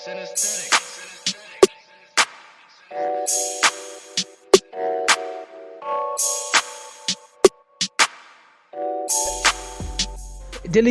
Daily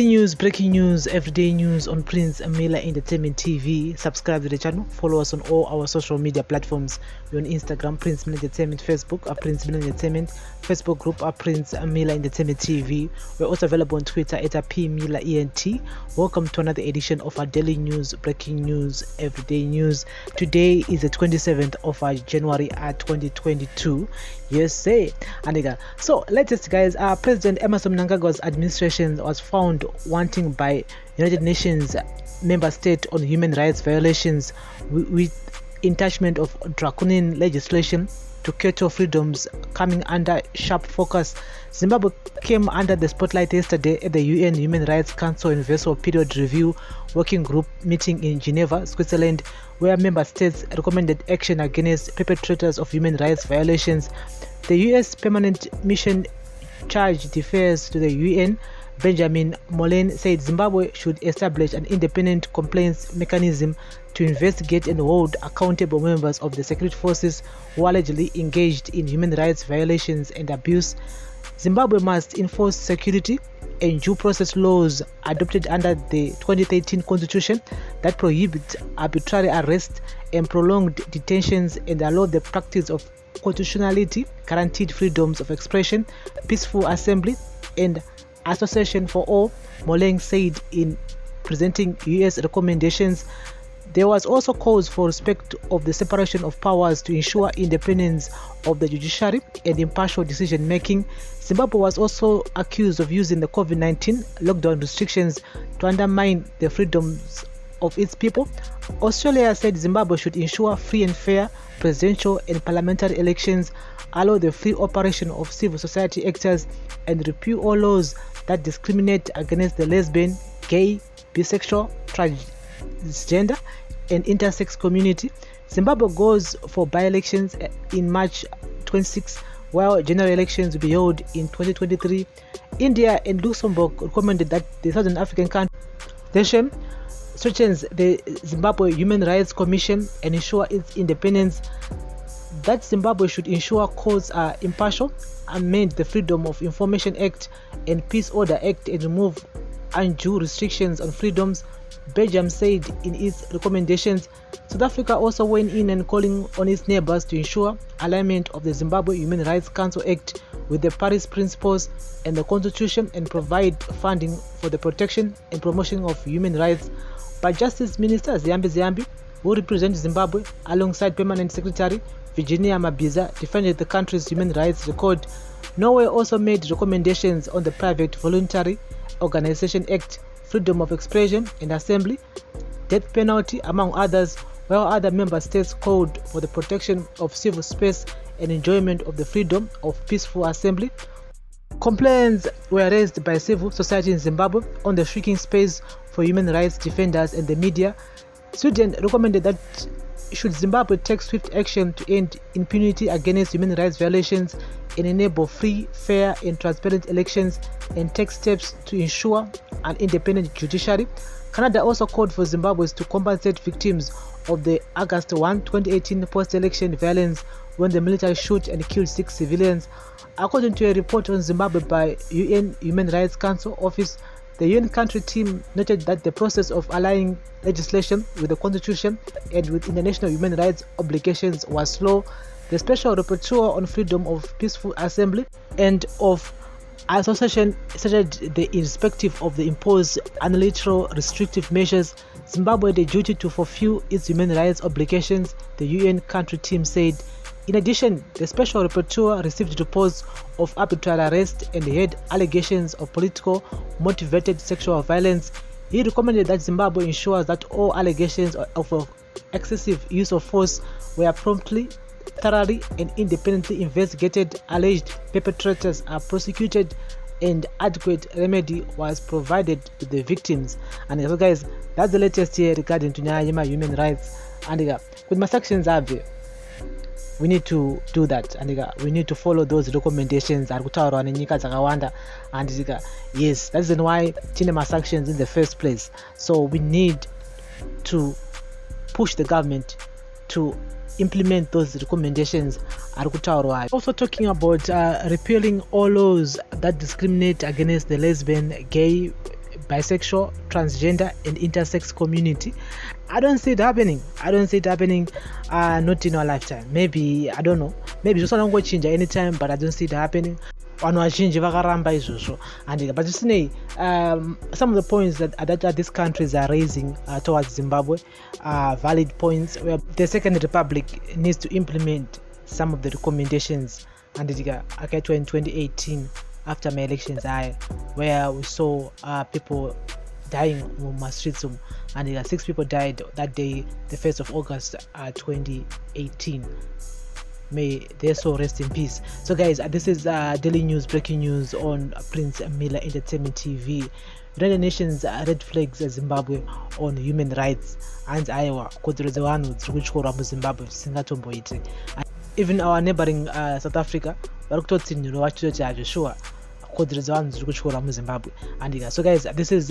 news, breaking news, everyday news on Prince Miller Entertainment TV. Subscribe to the channel. Follow us on all our social media platforms. We're on Instagram, Prince Miller Entertainment, Facebook, Prince Miller Entertainment, Facebook group, Prince Miller Entertainment TV. We're also available on Twitter at PMillerENT. Welcome to another edition of our daily news, breaking news, everyday news. Today is the 27th of January 2022. Yes, say. So, latest guys, President Emerson Mnangagwa's administration was found wanting by United Nations member state on human rights violations with attachment of draconian legislation to curtail freedoms coming under sharp focus. Zimbabwe came under the spotlight yesterday at the UN Human Rights Council Universal Period Review Working Group meeting in Geneva, Switzerland, where member states recommended action against perpetrators of human rights violations. The US Permanent Mission Charge d'Affaires to the UN, Benjamin Molen, said Zimbabwe should establish an independent complaints mechanism to investigate and hold accountable members of the security forces who allegedly engaged in human rights violations and abuse. Zimbabwe must enforce security and due process laws adopted under the 2013 constitution that prohibit arbitrary arrest and prolonged detentions and allow the practice of constitutionality guaranteed freedoms of expression, peaceful assembly, and association for all, Moleng said in presenting US recommendations. There was also calls for respect of the separation of powers to ensure independence of the judiciary and impartial decision making. Zimbabwe was also accused of using the COVID-19 lockdown restrictions to undermine the freedoms of its people. Australia said Zimbabwe should ensure free and fair presidential and parliamentary elections, allow the free operation of civil society actors, and repeal all laws that discriminate against the lesbian, gay, bisexual, transgender, and intersex community. Zimbabwe goes for by-elections in March 26, while general elections will be held in 2023. India and Luxembourg recommended that the Southern African country strengthens the Zimbabwe Human Rights Commission and ensure its independence. That Zimbabwe should ensure courts are impartial, amend the Freedom of Information Act and Peace Order Act, and remove undue restrictions on freedoms, Belgium said in its recommendations. South Africa also went in and calling on its neighbors to ensure alignment of the Zimbabwe Human Rights Council Act with the Paris Principles and the Constitution and provide funding for the protection and promotion of human rights. But Justice Minister Ziyambi, who represents Zimbabwe alongside Permanent Secretary Virginia Mabiza, defended the country's human rights record. Norway also made recommendations on the Private Voluntary Organization Act, freedom of expression and assembly, death penalty, among others, while other member states called for the protection of civil space and enjoyment of the freedom of peaceful assembly. Complaints were raised by civil society in Zimbabwe on the shrinking space for human rights defenders and the media. Sweden recommended that should Zimbabwe take swift action to end impunity against human rights violations and enable free, fair, and transparent elections, and take steps to ensure an independent judiciary. Canada also called for Zimbabweans to compensate victims of the August 1, 2018 post-election violence when the military shot and killed 6 civilians. According to a report on Zimbabwe by UN Human Rights Council Office, the UN country team noted that the process of aligning legislation with the constitution and with international human rights obligations was slow. The Special Rapporteur on freedom of peaceful assembly and of association stated that irrespective of the imposed unilateral restrictive measures, Zimbabwe had a duty to fulfill its human rights obligations, the UN country team said. In addition, the Special Rapporteur received reports of arbitrary arrest and had allegations of political motivated sexual violence. He recommended that Zimbabwe ensures that all allegations of excessive use of force were promptly, thoroughly, and independently investigated, alleged perpetrators are prosecuted, and adequate remedy was provided to the victims. And so guys, that's the latest here regarding to human rights. And with my sections we need to do that, and we need to follow those recommendations and yes, that's why cinema sanctions in the first place. So we need to push the government to implement those recommendations. Also talking about repealing all laws that discriminate against the lesbian, gay, bisexual, transgender and intersex community. I don't see it happening. Not in our lifetime. Maybe, I don't know, maybe just not going to change anytime, but I don't see it happening. But you see, some of the points that these countries are raising towards Zimbabwe are valid points, where the Second Republic needs to implement some of the recommendations. And in 2018, after my elections, where we saw people dying on my streets, and 6 people died that day, the 1st of August 2018. May their soul rest in peace. So guys, this is daily news, breaking news on Prince Miller Entertainment TV. United Nations red flags Zimbabwe on human rights, and Iowa Zimbabwe. Even our neighboring South Africa, Zimbabwe. And so guys, this is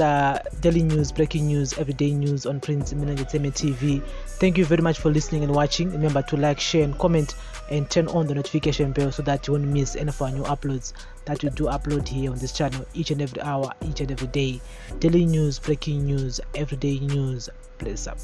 daily news, breaking news, everyday news on Prince Miller Entertainment TV. Thank you very much for listening and watching. Remember to like, share and comment, and turn on the notification bell so that you won't miss any of our new uploads that we do upload here on this channel each and every hour, each and every day. Daily news, breaking news, everyday news. Bless up.